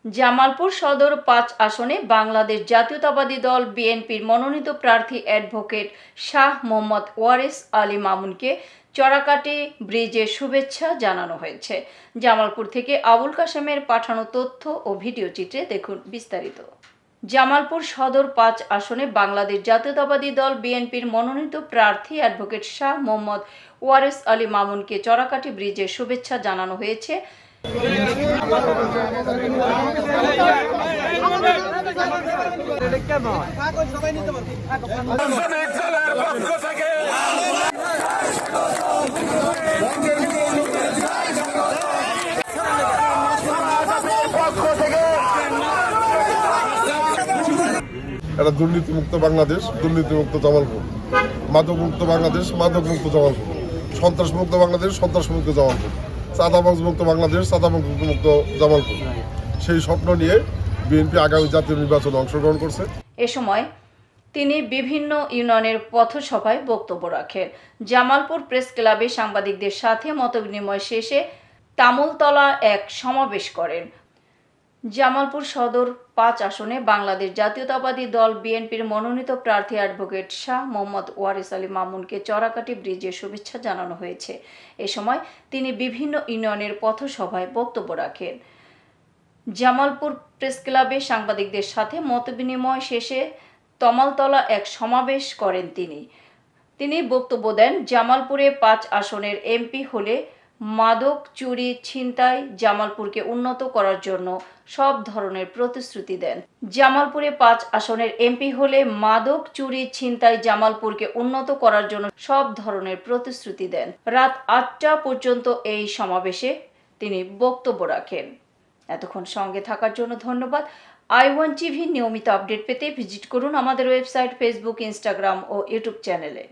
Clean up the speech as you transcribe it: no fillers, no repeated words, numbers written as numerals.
জামালপুর সদর ৫ আসনে বাংলাদেশ জাতীয়তাবাদী দল বিএনপির মনোনীত প্রার্থী অ্যাডভোকেট শাহ মোহাম্মদ ওয়ারেস আলী মামুনকে চড়াকাটি ব্রিজে শুভেচ্ছা জানানো হয়েছে। জামালপুর থেকে আবুল কাশেমের পাঠানো তথ্য ও ভিডিও চিত্রে দেখুন বিস্তারিত। জামালপুর সদর ৫ আসনে বাংলাদেশ জাতীয়তাবাদী দল বিএনপির মনোনীত প্রার্থী অ্যাডভোকেট শাহ মোহাম্মদ ওয়ারেস আলী মামুনকে চড়াকাটি ব্রিজে শুভেচ্ছা জানানো হয়েছে। এটা দুর্নীতিমুক্ত বাংলাদেশ, দুর্নীতিমুক্ত জামালপুর, মাদকমুক্ত বাংলাদেশ, মাদকমুক্ত জামালপুর, সন্ত্রাসমুক্ত বাংলাদেশ, সন্ত্রাসমুক্ত জামালপুর, চাঁদাবাজমুক্ত বাংলাদেশ, চাঁদাবাজমুক্ত জামালপুর। সেই স্বপ্ন নিয়ে বিএনপি আগামী জাতীয় নির্বাচনে অংশগ্রহণ করছে। এ সময় তিনি বিভিন্ন ইউনিয়নের পথসভায় বক্তব্য রাখেন। জামালপুর প্রেস ক্লাবে সাংবাদিকদের সাথে মতবিনিময় শেষে তামুলতলা এক সমাবেশ করেন। জামালপুর সদর ৫ আসনে বাংলাদেশ জাতীয়তাবাদী দল বিএনপির মনোনীত প্রার্থী অ্যাডভোকেট শাহ মোহাম্মদ ওয়ারেস আলী মামুনকে চড়াকাটি ব্রিজে শুভেচ্ছা জানানো হয়েছে। এ সময় তিনি বিভিন্ন ইউনিয়নের পথসভায় বক্তব্য রাখেন। জামালপুর প্রেস ক্লাবে সাংবাদিকদের সাথে মতবিনিময় শেষে তমালতলা এক সমাবেশ করেন তিনি বক্তব্য দেন। জামালপুরে ৫ আসনের এমপি হলে মাদক চুরি ছিনতাই জামালপুরকে উন্নত করার জন্য সব ধরনের প্রতিশ্রুতি দেন। জামালপুরে ৫ আসনের এমপি হলে মাদক চুরি ছিনতাই জামালপুরকে উন্নত করার জন্য সব ধরনের প্রতিশ্রুতি দেন। রাত ৮টা পর্যন্ত এই সমাবেশে তিনি বক্তব্য রাখেন। এতক্ষণ সঙ্গে থাকার জন্য ধন্যবাদ। i1 টিভি নিয়মিত আপডেট পেতে ভিজিট করুন আমাদের ওয়েবসাইট, ফেসবুক, ইনস্টাগ্রাম ও ইউটিউব চ্যানেলে।